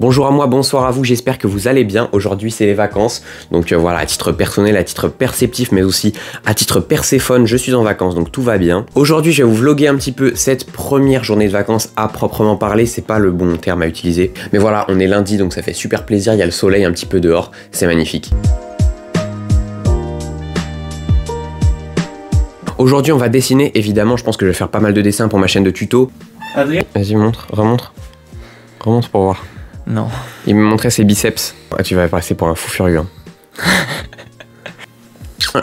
Bonjour à moi, bonsoir à vous, j'espère que vous allez bien. Aujourd'hui c'est les vacances, donc voilà, à titre personnel, à titre perceptif, mais aussi à titre Perséphone, je suis en vacances, donc tout va bien. Aujourd'hui je vais vous vlogger un petit peu cette première journée de vacances à proprement parler, c'est pas le bon terme à utiliser. Mais voilà, on est lundi, donc ça fait super plaisir, il y a le soleil un petit peu dehors, c'est magnifique. Aujourd'hui on va dessiner, évidemment, je pense que je vais faire pas mal de dessins pour ma chaîne de tuto. Adrien, vas-y, montre, remontre pour voir. non. Il me montrait ses biceps. Ah, tu vas passer pour un fou furieux. Hein.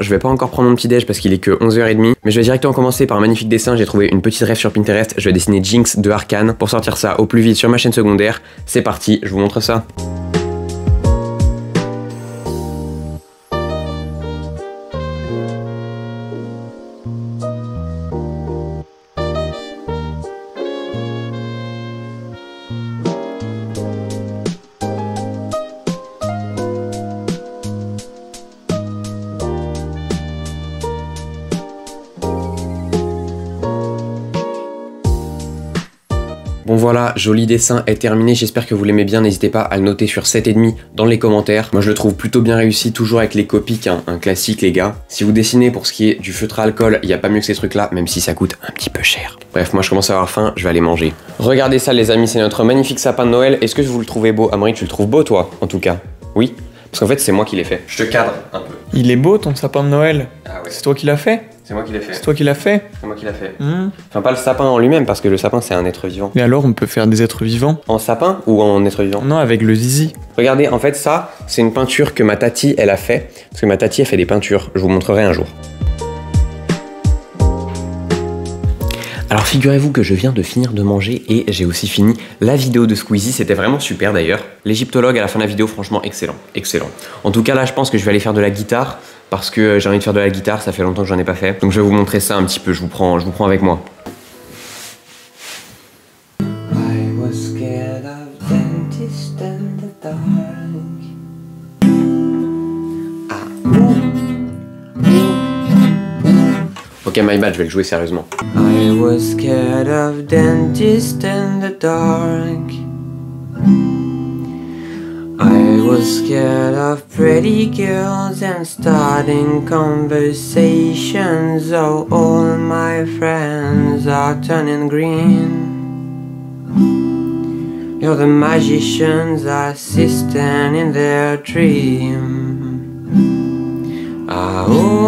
Je vais pas encore prendre mon petit déj parce qu'il est que 11h30, mais je vais directement commencer par un magnifique dessin. J'ai trouvé une petite rêve sur Pinterest. Je vais dessiner Jinx de Arcane pour sortir ça au plus vite sur ma chaîne secondaire. C'est parti, je vous montre ça. Bon voilà, joli dessin est terminé, j'espère que vous l'aimez bien, n'hésitez pas à le noter sur 7,5 dans les commentaires. Moi je le trouve plutôt bien réussi, toujours avec les Copics, hein, un classique les gars. Si vous dessinez pour ce qui est du feutre à alcool, il n'y a pas mieux que ces trucs là, même si ça coûte un petit peu cher. Bref, moi je commence à avoir faim, je vais aller manger. Regardez ça les amis, c'est notre magnifique sapin de Noël. Est-ce que vous le trouvez beau? Amaury, tu le trouves beau toi, en tout cas? Oui? Parce qu'en fait c'est moi qui l'ai fait. Je te cadre un peu. Il est beau ton sapin de Noël. Ah ouais. C'est toi qui l'as fait? C'est moi qui l'ai fait. C'est toi qui l'as fait? C'est moi qui l'ai fait. Enfin pas le sapin en lui-même, parce que le sapin c'est un être vivant. Mais alors on peut faire des êtres vivants? En sapin ou en être vivant? Non, avec le zizi. Regardez, en fait ça, c'est une peinture que ma tati, elle a fait. Parce que ma tati, elle fait des peintures. Je vous montrerai un jour. Alors figurez-vous que je viens de finir de manger et j'ai aussi fini la vidéo de Squeezie, c'était vraiment super d'ailleurs. L'égyptologue à la fin de la vidéo, franchement excellent, excellent. En tout cas là je pense que je vais aller faire de la guitare parce que j'ai envie de faire de la guitare, ça fait longtemps que j'en ai pas fait. Donc je vais vous montrer ça un petit peu, je vous prends avec moi. Ok, my bad, je vais le jouer sérieusement. I was scared of dentist in the dark. I was scared of pretty girls and starting conversations. Oh, all my friends are turning green. You're the magicians assisting in their dream. Ah, oh.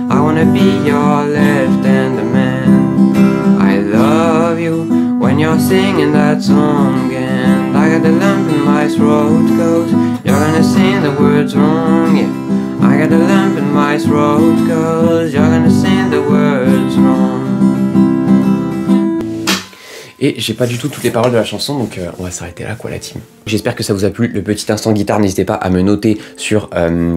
I wanna be your left-hand man. I love you when you're singing that song, and I got a lump in my throat 'cause you're gonna sing the words wrong. Yeah, I got a lump in my throat 'cause you're gonna sing the words wrong. Et j'ai pas du tout toutes les paroles de la chanson, donc on va s'arrêter là quoi la team. J'espère que ça vous a plu, le petit instant guitare, n'hésitez pas à me noter sur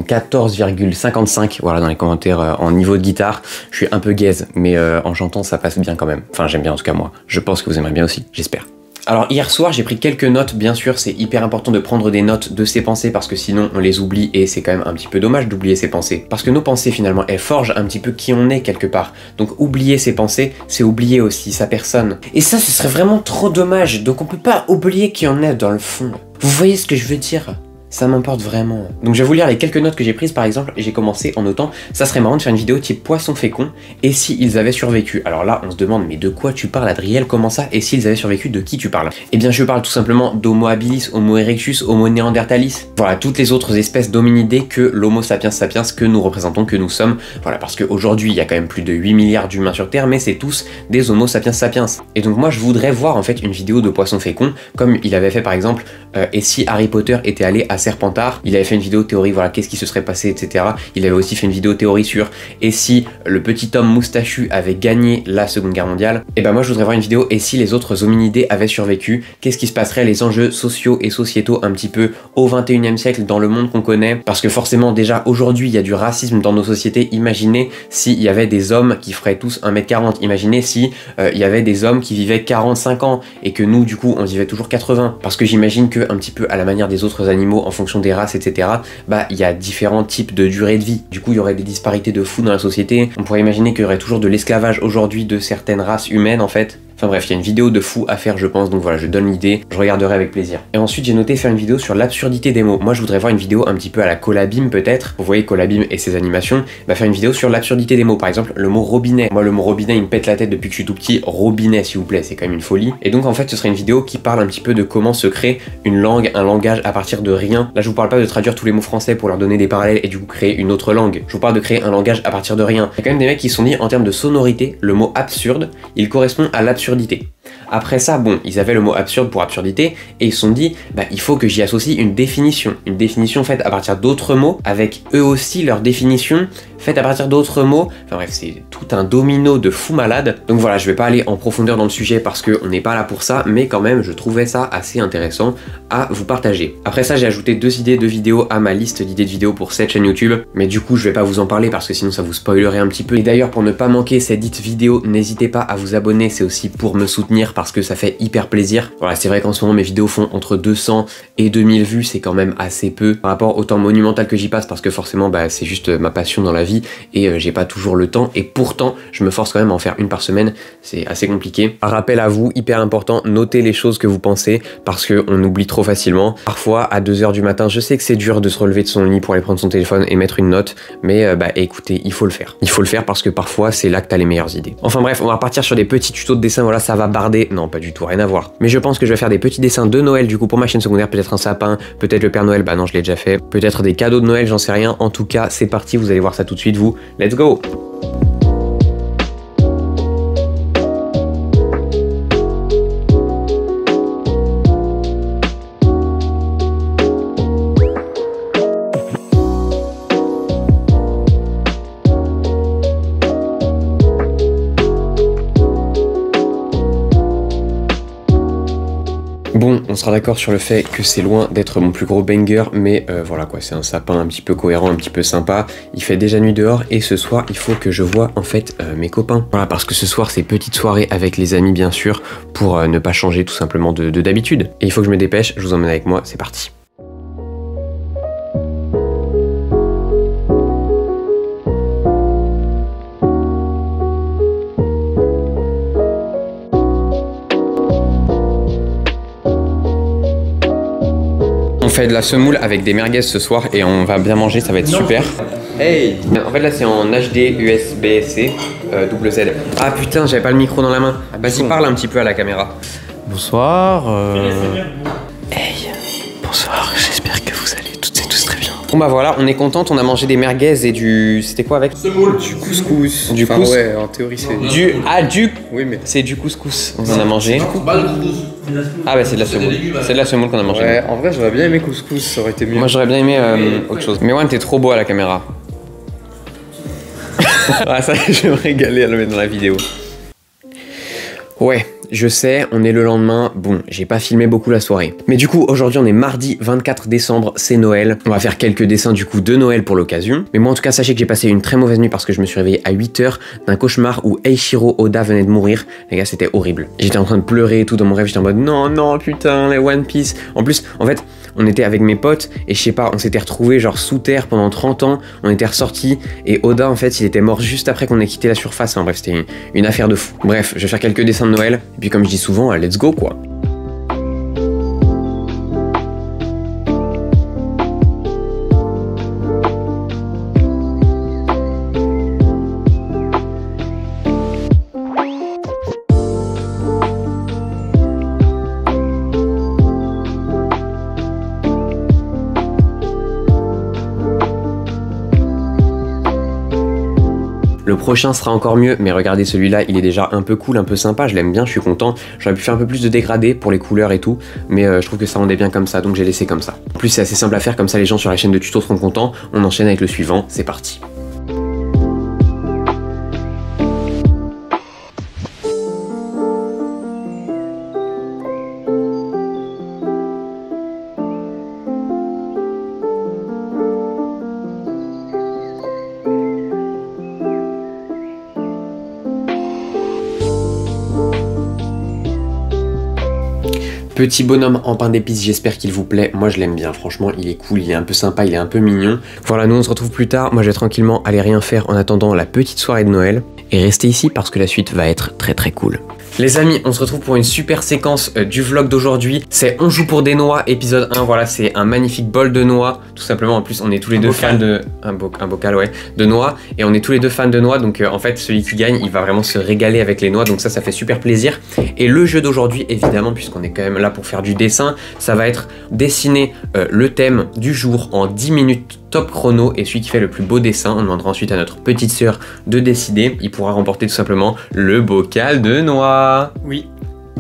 14,55, voilà, dans les commentaires en niveau de guitare. Je suis un peu gaze, mais en chantant ça passe bien quand même. Enfin j'aime bien en tout cas moi, je pense que vous aimerez bien aussi, j'espère. Alors hier soir j'ai pris quelques notes, bien sûr c'est hyper important de prendre des notes de ses pensées parce que sinon on les oublie et c'est quand même un petit peu dommage d'oublier ses pensées. Parce que nos pensées finalement elles forgent un petit peu qui on est quelque part. Donc oublier ses pensées c'est oublier aussi sa personne. Et ça ce serait vraiment trop dommage, donc on peut pas oublier qui on est dans le fond. Vous voyez ce que je veux dire ? Ça m'importe vraiment. Donc je vais vous lire les quelques notes que j'ai prises par exemple, et j'ai commencé en notant ça serait marrant de faire une vidéo type poisson fécond, et si ils avaient survécu. Alors là on se demande mais de quoi tu parles Adriel, comment ça, et s'ils avaient survécu de qui tu parles? Eh bien je parle tout simplement d'Homo habilis, Homo erectus, Homo neanderthalis. Voilà, toutes les autres espèces d'hominidés que l'Homo sapiens sapiens que nous représentons, que nous sommes. Voilà, parce qu'aujourd'hui il y a quand même plus de 8 milliards d'humains sur Terre, mais c'est tous des Homo sapiens sapiens. Et donc moi je voudrais voir en fait une vidéo de poisson fécond, comme il avait fait par exemple et si Harry Potter était allé à Serpentard. Il avait fait une vidéo théorie, voilà, qu'est-ce qui se serait passé, etc. Il avait aussi fait une vidéo théorie sur et si le petit homme moustachu avait gagné la Seconde Guerre mondiale. Et ben moi je voudrais voir une vidéo et si les autres hominidés avaient survécu, qu'est-ce qui se passerait, les enjeux sociaux et sociétaux un petit peu au 21e siècle dans le monde qu'on connaît. Parce que forcément déjà aujourd'hui il y a du racisme dans nos sociétés. Imaginez s'il y avait des hommes qui feraient tous 1m40. Imaginez si il y avait des hommes qui vivaient 45 ans et que nous du coup on vivait toujours 80. Parce que j'imagine que un petit peu à la manière des autres animaux en fonction des races, etc. bah il y a différents types de durée de vie. Du coup il y aurait des disparités de fou dans la société. On pourrait imaginer qu'il y aurait toujours de l'esclavage aujourd'hui de certaines races humaines en fait. Enfin bref, il y a une vidéo de fou à faire je pense, donc voilà, je donne l'idée, je regarderai avec plaisir. Et ensuite j'ai noté faire une vidéo sur l'absurdité des mots. Moi je voudrais voir une vidéo un petit peu à la Collabim peut-être. Vous voyez Collabim et ses animations, bah faire une vidéo sur l'absurdité des mots. Par exemple le mot robinet. Moi le mot robinet il me pète la tête depuis que je suis tout petit. Robinet s'il vous plaît, c'est quand même une folie. Et donc en fait ce serait une vidéo qui parle un petit peu de comment se crée une langue, un langage à partir de rien. Là je vous parle pas de traduire tous les mots français pour leur donner des parallèles et du coup créer une autre langue. Je vous parle de créer un langage à partir de rien. Il y a quand même des mecs qui se sont dit en termes de sonorité, le mot absurde, il correspond à l'absurdité. Après ça, bon, ils avaient le mot absurde pour absurdité et ils se sont dit, bah il faut que j'y associe une définition faite à partir d'autres mots, avec eux aussi leur définition faite à partir d'autres mots. Enfin bref, c'est tout un domino de fou malade. Donc voilà, je vais pas aller en profondeur dans le sujet parce qu'on n'est pas là pour ça, mais quand même, je trouvais ça assez intéressant à vous partager. Après ça, j'ai ajouté 2 idées de vidéos à ma liste d'idées de vidéos pour cette chaîne YouTube, mais du coup, je vais pas vous en parler parce que sinon ça vous spoilerait un petit peu. Et d'ailleurs, pour ne pas manquer ces dites vidéos, n'hésitez pas à vous abonner, c'est aussi pour me soutenir parce que ça fait hyper plaisir. Voilà, c'est vrai qu'en ce moment, mes vidéos font entre 200 et 2000 vues, c'est quand même assez peu par rapport au temps monumental que j'y passe parce que forcément, bah, c'est juste ma passion dans la vie et j'ai pas toujours le temps et pourtant je me force quand même à en faire une par semaine, c'est assez compliqué. Un rappel à vous, hyper important, notez les choses que vous pensez parce qu'on oublie trop facilement. Parfois à 2 h du matin, je sais que c'est dur de se relever de son lit pour aller prendre son téléphone et mettre une note, mais bah écoutez, il faut le faire. Il faut le faire parce que parfois c'est là que t'as les meilleures idées. Enfin bref, on va repartir sur des petits tutos de dessin, voilà, ça va barder. Non, pas du tout, rien à voir. Mais je pense que je vais faire des petits dessins de Noël du coup pour ma chaîne secondaire, peut-être un sapin, peut-être le Père Noël, bah non je l'ai déjà fait, peut-être des cadeaux de Noël, j'en sais rien. En tout cas, c'est parti, vous allez voir ça tout de suite vous. Let's go! Bon, on sera d'accord sur le fait que c'est loin d'être mon plus gros banger, mais voilà quoi, c'est un sapin un petit peu cohérent, un petit peu sympa. Il fait déjà nuit dehors et ce soir, il faut que je voie en fait mes copains. Voilà, parce que ce soir, c'est petite soirée avec les amis bien sûr, pour ne pas changer tout simplement de d'habitude. Et il faut que je me dépêche, je vous emmène avec moi, c'est parti. On fait de la semoule avec des merguez ce soir et on va bien manger, ça va être super. Hey! En fait là c'est en HD USB-C double Z. Ah putain, j'avais pas le micro dans la main. Vas-y, parle un petit peu à la caméra. Bonsoir. Hey, bonsoir, j'espère que vous allez toutes et tous très bien. Bon bah voilà, on est contente, on a mangé des merguez et du... C'était quoi avec? Semoule. Du couscous. Du couscous. Ouais, en théorie c'est... Du... Ah du... Oui mais... C'est du couscous, on en a mangé. Pas le couscous. Ah bah c'est de la semoule. C'est de la semoule qu'on a mangé. Ouais, en vrai j'aurais bien aimé couscous, ça aurait été mieux. Moi j'aurais bien aimé autre chose. Mais ouais, t'es trop beau à la caméra. Ah ça, je vais me régaler à le mettre dans la vidéo. Ouais, je sais, on est le lendemain, bon, j'ai pas filmé beaucoup la soirée. Mais du coup, aujourd'hui on est mardi 24 décembre, c'est Noël. On va faire quelques dessins du coup de Noël pour l'occasion. Mais moi en tout cas, sachez que j'ai passé une très mauvaise nuit parce que je me suis réveillé à 8 h d'un cauchemar où Eiichiro Oda venait de mourir. Les gars, c'était horrible. J'étais en train de pleurer et tout dans mon rêve, j'étais en mode non, non, putain, les One Piece. En plus, en fait, on était avec mes potes et je sais pas, on s'était retrouvés genre sous terre pendant 30 ans, on était ressortis et Oda en fait il était mort juste après qu'on ait quitté la surface, enfin bref c'était une affaire de fou. Bref, je vais faire quelques dessins de Noël et puis comme je dis souvent, let's go quoi. Le prochain sera encore mieux, mais regardez celui-là, il est déjà un peu cool, un peu sympa, je l'aime bien, je suis content. J'aurais pu faire un peu plus de dégradé pour les couleurs et tout, mais je trouve que ça rendait bien comme ça, donc j'ai laissé comme ça. En plus c'est assez simple à faire, comme ça les gens sur la chaîne de tuto seront contents. On enchaîne avec le suivant, c'est parti. Petit bonhomme en pain d'épices, j'espère qu'il vous plaît. Moi je l'aime bien, franchement il est cool, il est un peu sympa, il est un peu mignon. Voilà, nous on se retrouve plus tard. Moi je vais tranquillement aller rien faire en attendant la petite soirée de Noël. Et restez ici parce que la suite va être très très cool. Les amis, on se retrouve pour une super séquence du vlog d'aujourd'hui. C'est On joue pour des noix, épisode 1. Voilà, c'est un magnifique bol de noix. Tout simplement, en plus, on est tous les deux fans de... Un bocal, ouais, de noix. Et on est tous les deux fans de noix. Donc, en fait, celui qui gagne, il va vraiment se régaler avec les noix. Donc ça fait super plaisir. Et le jeu d'aujourd'hui, évidemment, puisqu'on est quand même là pour faire du dessin, ça va être dessiner le thème du jour en 10 minutes top chrono. Et celui qui fait le plus beau dessin, on demandera ensuite à notre petite sœur de décider. Il pourra remporter tout simplement le bocal de noix. Oui.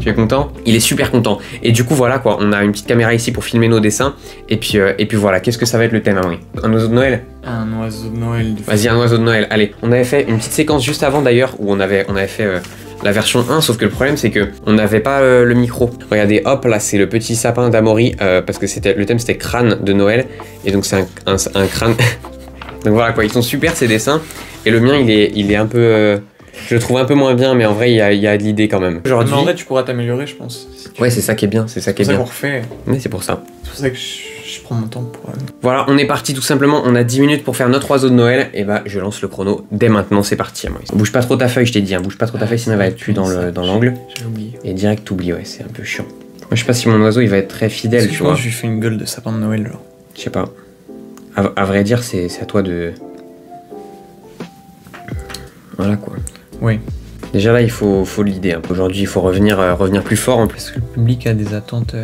Tu es content? Il est super content. Et du coup, voilà quoi, on a une petite caméra ici pour filmer nos dessins. Et puis voilà, qu'est-ce que ça va être le thème, Amaury? Un oiseau de Noël? Un oiseau de Noël. Vas-y, un oiseau de Noël. Allez, on avait fait une petite séquence juste avant d'ailleurs où on avait fait la version 1, sauf que le problème c'est que on n'avait pas le micro. Regardez, hop, là c'est le petit sapin d'Amaury parce que le thème c'était crâne de Noël. Et donc c'est un crâne. Donc voilà quoi, ils sont super ces dessins. Et le mien il est un peu... je le trouve un peu moins bien, mais en vrai, il y a de l'idée quand même. Aujourd'hui, en vrai, tu pourras t'améliorer, je pense. Ouais, c'est ça qui est bien, c'est ça qui est bien. C'est pour ça qu'on refait. Mais c'est pour ça. C'est pour ça que je prends mon temps pour... Voilà, on est parti tout simplement. On a 10 minutes pour faire notre oiseau de Noël. Et bah, je lance le chrono dès maintenant, c'est parti. Bouge pas trop ta feuille, je t'ai dit. Hein. Bouge pas trop ta feuille, sinon elle va être plus dans l'angle. J'ai oublié. Et direct, t'oublies, ouais, c'est un peu chiant. Moi, je sais pas si mon oiseau, il va être très fidèle, tu vois. Je lui fais une gueule de sapin de Noël, genre. Je sais pas. À vrai dire, c'est à toi de... Voilà, quoi. Oui. Déjà là, il faut l'idée. Hein. Aujourd'hui, il faut revenir plus fort en plus. Parce que le public a des attentes.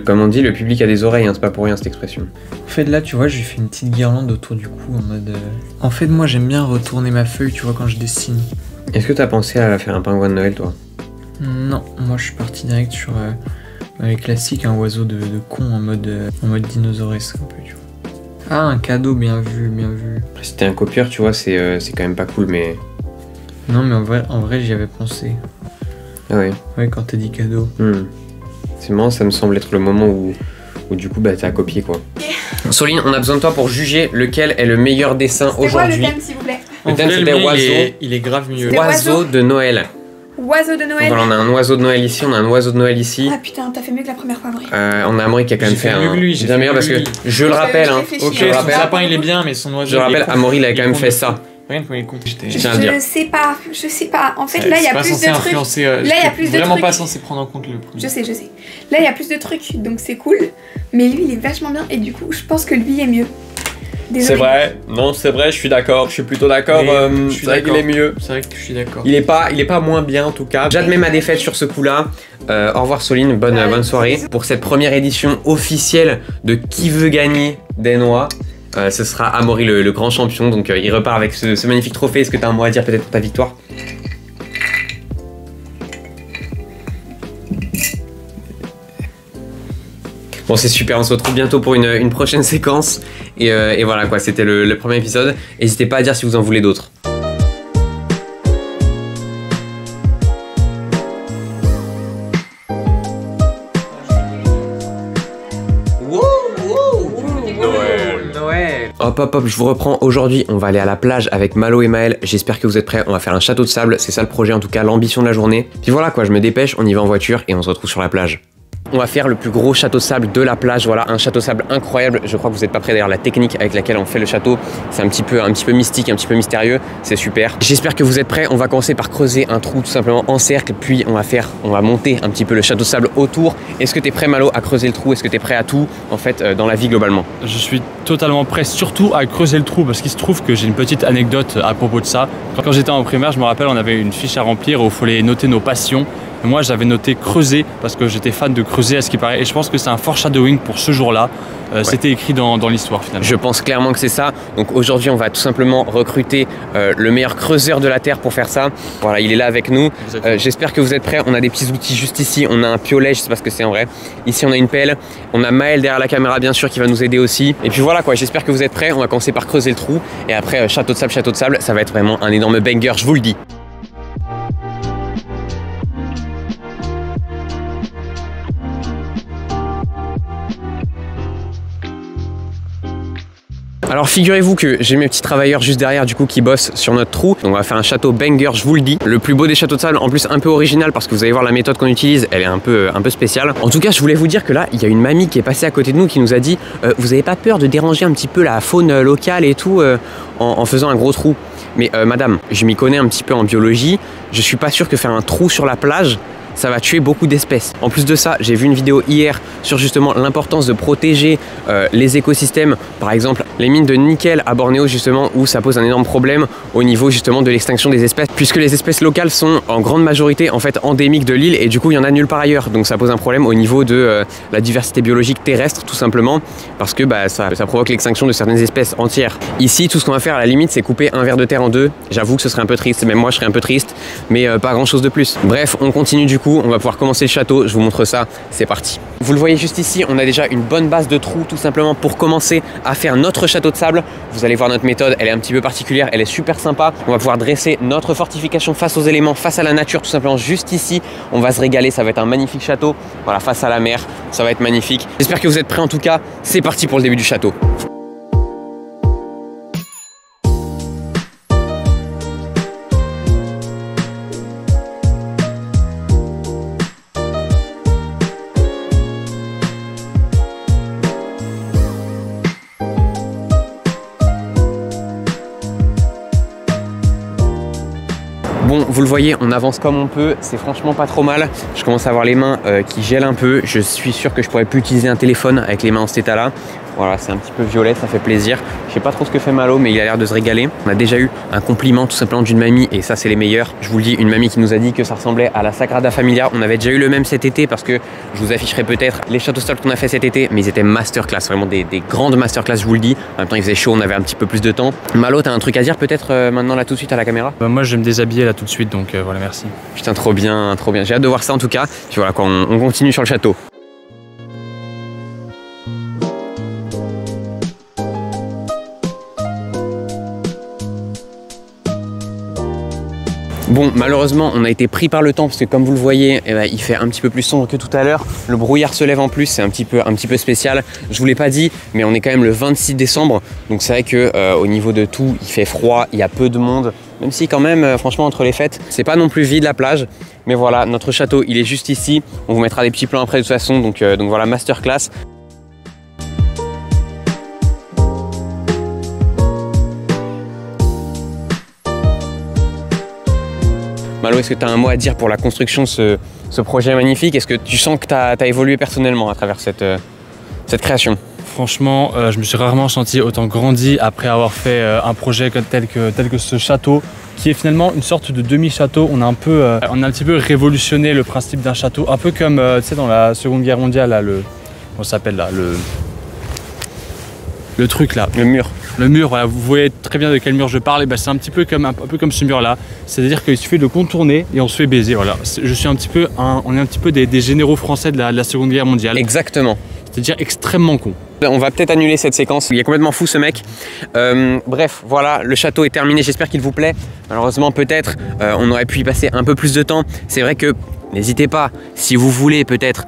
Comme on dit, le public a des oreilles, hein, c'est pas pour rien cette expression. En fait, là, tu vois, je lui fais une petite guirlande autour du cou en mode. En fait, moi, j'aime bien retourner ma feuille, tu vois, quand je dessine. Est-ce que t'as pensé à faire un pingouin de Noël, toi? Non, moi, je suis parti direct sur les classiques, un oiseau de con en mode dinosauresque un peu, tu vois. Ah, un cadeau, bien vu, bien vu. Après, si t'es un copieur, tu vois, c'est quand même pas cool, mais. Non, mais en vrai, j'y avais pensé. Ah ouais. Ouais, quand t'as dit cadeau. C'est marrant, ça me semble être le moment où du coup, bah, t'as copié, quoi. Soline, on a besoin de toi pour juger lequel est le meilleur dessin aujourd'hui. C'est quoi le thème, s'il vous plaît? Le thème, c'était oiseau. Il est grave mieux. Oiseau de Noël. Oiseau de Noël. Voilà, on a un oiseau de Noël ici, on a un oiseau de Noël ici. Ah putain, t'as fait mieux que la première fois, Amaury. On a Amaury qui a quand même fait un... bien meilleur parce que, je le rappelle, hein. Ok, son sapin il est bien, mais son oiseau... Je le rappelle, Amaury il a quand même fait ça. Regarde comment il est con. Je sais pas. En fait, là, il y a plus de trucs. Là, il y a plus de trucs. Vraiment pas censé prendre en compte le prix. Je sais. Là, il y a plus de trucs, donc c'est cool. Mais lui, il est vachement bien, et du coup, je pense que lui est mieux. C'est vrai, non, c'est vrai, je suis d'accord, je suis plutôt d'accord. C'est vrai qu'il est mieux. C'est vrai que je suis d'accord. Il est pas moins bien en tout cas. J'admets ma défaite sur ce coup-là. Au revoir Soline, bonne soirée. Pour cette première édition officielle de Qui veut gagner des noix, ce sera Amaury le grand champion. Donc il repart avec ce magnifique trophée. Est-ce que tu as un mot à dire peut-être pour ta victoire? Bon, c'est super, on se retrouve bientôt pour une prochaine séquence. Et voilà quoi, c'était le premier épisode. N'hésitez pas à dire si vous en voulez d'autres. Noël. Hop, je vous reprends. Aujourd'hui, on va aller à la plage avec Malo et Maël. J'espère que vous êtes prêts. On va faire un château de sable. C'est ça le projet, en tout cas, l'ambition de la journée. Puis voilà quoi, je me dépêche, on y va en voiture et on se retrouve sur la plage. On va faire le plus gros château de sable de la plage, voilà, un château de sable incroyable. Je crois que vous n'êtes pas prêts d'ailleurs, la technique avec laquelle on fait le château, c'est un petit peu mystique, un petit peu mystérieux, c'est super. J'espère que vous êtes prêts, on va commencer par creuser un trou tout simplement en cercle, puis on va monter un petit peu le château de sable autour. Est-ce que tu es prêt Malo à creuser le trou? Est-ce que tu es prêt à tout en fait dans la vie globalement? Je suis totalement prêt, surtout à creuser le trou, parce qu'il se trouve que j'ai une petite anecdote à propos de ça. Quand j'étais en primaire, je me rappelle, on avait une fiche à remplir où il fallait noter nos passions. Mais moi j'avais noté creuser parce que j'étais fan de creuser à ce qui paraît. Et je pense que c'est un foreshadowing pour ce jour-là. C'était écrit dans l'histoire finalement. Je pense clairement que c'est ça. Donc aujourd'hui on va tout simplement recruter le meilleur creuseur de la Terre pour faire ça. Voilà, il est là avec nous. J'espère que vous êtes prêts. On a des petits outils juste ici. On a un piolet, je sais pas ce que c'est en vrai. Ici on a une pelle. On a Maël derrière la caméra bien sûr qui va nous aider aussi. Et puis voilà quoi, j'espère que vous êtes prêts. On va commencer par creuser le trou. Et après château de sable, ça va être vraiment un énorme banger, je vous le dis. Alors figurez-vous que j'ai mes petits travailleurs juste derrière du coup qui bossent sur notre trou. Donc on va faire un château banger, je vous le dis. Le plus beau des châteaux de sable, en plus un peu original parce que vous allez voir la méthode qu'on utilise, elle est un peu spéciale. En tout cas je voulais vous dire que là il y a une mamie qui est passée à côté de nous qui nous a dit vous n'avez pas peur de déranger un petit peu la faune locale et tout en faisant un gros trou. Mais madame, je m'y connais un petit peu en biologie, je suis pas sûr que faire un trou sur la plage ça va tuer beaucoup d'espèces. En plus de ça, j'ai vu une vidéo hier sur justement l'importance de protéger les écosystèmes. Par exemple, les mines de nickel à Bornéo justement où ça pose un énorme problème au niveau justement de l'extinction des espèces puisque les espèces locales sont en grande majorité en fait endémiques de l'île et du coup il y en a nulle part ailleurs. Donc ça pose un problème au niveau de la diversité biologique terrestre tout simplement parce que ça provoque l'extinction de certaines espèces entières. Ici, tout ce qu'on va faire à la limite c'est couper un ver de terre en deux. J'avoue que ce serait un peu triste, même moi je serais un peu triste, mais pas grand chose de plus. Bref, on continue du coup. On va pouvoir commencer le château, je vous montre ça, c'est parti. Vous le voyez juste ici, on a déjà une bonne base de trous tout simplement pour commencer à faire notre château de sable. Vous allez voir notre méthode, elle est un petit peu particulière, elle est super sympa. On va pouvoir dresser notre fortification face aux éléments, face à la nature tout simplement juste ici. On va se régaler, ça va être un magnifique château. Voilà, face à la mer, ça va être magnifique. J'espère que vous êtes prêts en tout cas, c'est parti pour le début du château. Bon, vous le voyez, on avance comme on peut, c'est franchement pas trop mal. Je commence à avoir les mains qui gèlent un peu. Je suis sûr que je pourrais plus utiliser un téléphone avec les mains en cet état-là. Voilà, c'est un petit peu violet, ça fait plaisir. Je sais pas trop ce que fait Malo, mais il a l'air de se régaler. On a déjà eu un compliment tout simplement d'une mamie, et ça c'est les meilleurs. Je vous le dis, une mamie qui nous a dit que ça ressemblait à la Sagrada Familia. On avait déjà eu le même cet été parce que je vous afficherai peut-être les châteaux de sable qu'on a fait cet été, mais ils étaient masterclass, vraiment des grandes masterclass, je vous le dis. En même temps, il faisait chaud, on avait un petit peu plus de temps. Malo, t'as un truc à dire peut-être maintenant là tout de suite à la caméra? Moi je vais me déshabiller là tout de suite, donc voilà, merci. Putain, trop bien, trop bien. J'ai hâte de voir ça en tout cas. Puis voilà, quand on continue sur le château. Bon, malheureusement, on a été pris par le temps parce que comme vous le voyez, il fait un petit peu plus sombre que tout à l'heure. Le brouillard se lève en plus, c'est un petit peu spécial. Je vous l'ai pas dit, mais on est quand même le 26 décembre. Donc c'est vrai que au niveau de tout, il fait froid, il y a peu de monde. Même si quand même, franchement, entre les fêtes, c'est pas non plus vide la plage. Mais voilà, notre château, il est juste ici. On vous mettra des petits plans après de toute façon. Donc voilà, masterclass. Malo, est-ce que tu as un mot à dire pour la construction de ce projet magnifique? Est-ce que tu sens que tu as évolué personnellement à travers cette création? Franchement, je me suis rarement senti autant grandi après avoir fait un projet tel que ce château, qui est finalement une sorte de demi-château. On a un petit peu révolutionné le principe d'un château, un peu comme tu sais, dans la Seconde Guerre mondiale, là, comment ça s'appelle là, le truc là. Le mur. Le mur, voilà, vous voyez très bien de quel mur je parle. C'est un peu comme ce mur-là. C'est-à-dire qu'il suffit de contourner et on se fait baiser. Voilà. On est un petit peu des généraux français de la Seconde Guerre mondiale. Exactement. C'est-à-dire extrêmement con. On va peut-être annuler cette séquence, il est complètement fou ce mec. Bref, voilà, le château est terminé, j'espère qu'il vous plaît. Malheureusement, peut-être, on aurait pu y passer un peu plus de temps. C'est vrai que, n'hésitez pas, si vous voulez peut-être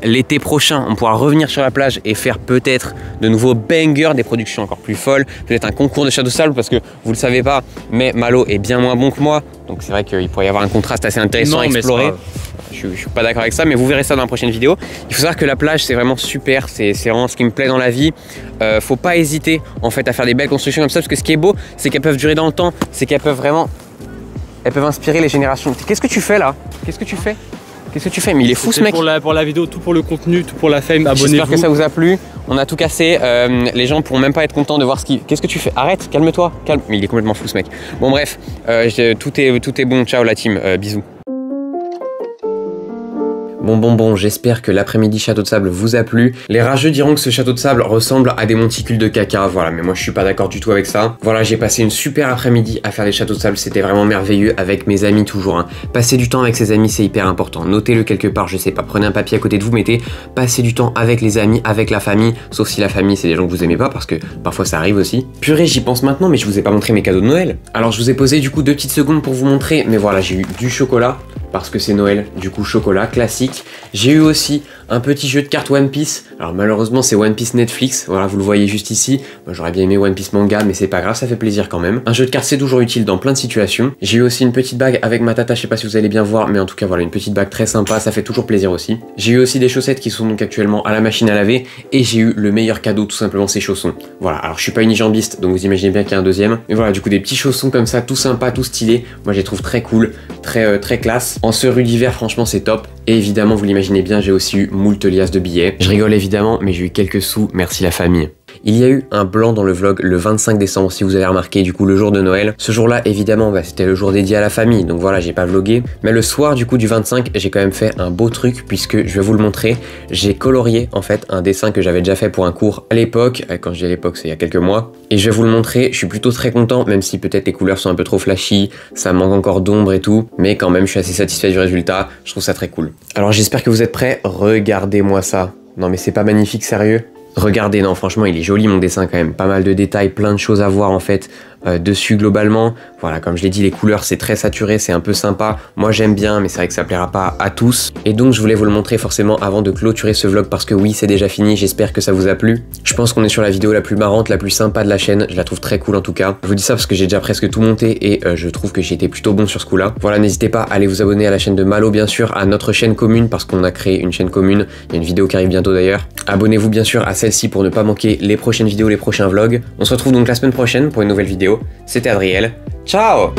l'été prochain, on pourra revenir sur la plage et faire peut-être de nouveaux bangers, des productions encore plus folles, peut-être un concours de château de sable parce que vous le savez pas, mais Malo est bien moins bon que moi, donc c'est vrai qu'il pourrait y avoir un contraste assez intéressant à explorer. Je suis pas d'accord avec ça, mais vous verrez ça dans la prochaine vidéo. Il faut savoir que la plage c'est vraiment super, c'est vraiment ce qui me plaît dans la vie. Faut pas hésiter en fait à faire des belles constructions comme ça parce que ce qui est beau, c'est qu'elles peuvent durer dans le temps, c'est qu'elles peuvent vraiment, elles peuvent inspirer les générations. Qu'est-ce que tu fais là? Qu'est-ce que tu fais? Qu'est-ce que tu fais? Mais il est fou ce mec. Pour la vidéo, tout pour le contenu, tout pour la fame, abonnez-vous. J'espère que ça vous a plu. On a tout cassé. Les gens pourront même pas être contents de voir ce qui... Qu'est-ce que tu fais? Arrête, calme-toi. Calme. Mais il est complètement fou ce mec. Bon bref, tout est bon. Ciao la team. Bisous. Bon, j'espère que l'après-midi château de sable vous a plu. Les rageux diront que ce château de sable ressemble à des monticules de caca, voilà, mais moi je suis pas d'accord du tout avec ça. Voilà, j'ai passé une super après-midi à faire les châteaux de sable, c'était vraiment merveilleux avec mes amis toujours, hein. Passer du temps avec ses amis, c'est hyper important. Notez-le quelque part, je sais pas, prenez un papier à côté de vous, mettez passer du temps avec les amis, avec la famille, sauf si la famille c'est des gens que vous aimez pas, parce que parfois ça arrive aussi. Purée, j'y pense maintenant, mais je vous ai pas montré mes cadeaux de Noël. Alors je vous ai posé du coup 2 petites secondes pour vous montrer, mais voilà, j'ai eu du chocolat, parce que c'est Noël, du coup chocolat classique. J'ai eu aussi un petit jeu de cartes One Piece. Alors malheureusement c'est One Piece Netflix, voilà, vous le voyez juste ici. Moi j'aurais bien aimé One Piece manga, mais c'est pas grave, ça fait plaisir quand même. Un jeu de cartes c'est toujours utile dans plein de situations. J'ai eu aussi une petite bague avec ma tata, je sais pas si vous allez bien voir, mais en tout cas voilà, une petite bague très sympa, ça fait toujours plaisir aussi. J'ai eu aussi des chaussettes qui sont donc actuellement à la machine à laver, et j'ai eu le meilleur cadeau, tout simplement ces chaussons. Voilà, alors je suis pas unijambiste, donc vous imaginez bien qu'il y a un deuxième. Mais voilà, du coup des petits chaussons comme ça, tout sympa, tout stylé. Moi je les trouve très cool, très classe. En ce rue d'hiver, franchement c'est top. Et évidemment, vous l'imaginez bien, j'ai aussi eu moult liasses de billets. Je rigole évidemment, mais j'ai eu quelques sous, merci la famille. Il y a eu un blanc dans le vlog le 25 décembre, si vous avez remarqué, du coup le jour de Noël. Ce jour-là, évidemment, c'était le jour dédié à la famille, donc voilà, j'ai pas vlogué. Mais le soir du coup du 25, j'ai quand même fait un beau truc, puisque je vais vous le montrer. J'ai colorié en fait un dessin que j'avais déjà fait pour un cours à l'époque. Quand je dis à l'époque, c'est il y a quelques mois. Et je vais vous le montrer, je suis plutôt très content, même si peut-être les couleurs sont un peu trop flashy, ça manque encore d'ombre et tout. Mais quand même, je suis assez satisfait du résultat, je trouve ça très cool. Alors j'espère que vous êtes prêts, regardez-moi ça. Non mais c'est pas magnifique, sérieux? Regardez, non franchement il est joli mon dessin quand même, pas mal de détails, plein de choses à voir en fait dessus globalement. Voilà, comme je l'ai dit, les couleurs c'est très saturé, c'est un peu sympa, moi j'aime bien, mais c'est vrai que ça plaira pas à tous. Et donc je voulais vous le montrer forcément avant de clôturer ce vlog, parce que oui c'est déjà fini, j'espère que ça vous a plu. Je pense qu'on est sur la vidéo la plus marrante, la plus sympa de la chaîne, je la trouve très cool en tout cas. Je vous dis ça parce que j'ai déjà presque tout monté et je trouve que j'ai été plutôt bon sur ce coup là. Voilà, n'hésitez pas à aller vous abonner à la chaîne de Malo bien sûr, à notre chaîne commune, parce qu'on a créé une chaîne commune, il y a une vidéo qui arrive bientôt d'ailleurs. Abonnez-vous bien sûr à celle-ci pour ne pas manquer les prochaines vidéos, les prochains vlogs. On se retrouve donc la semaine prochaine pour une nouvelle vidéo. C'était Adriel, ciao!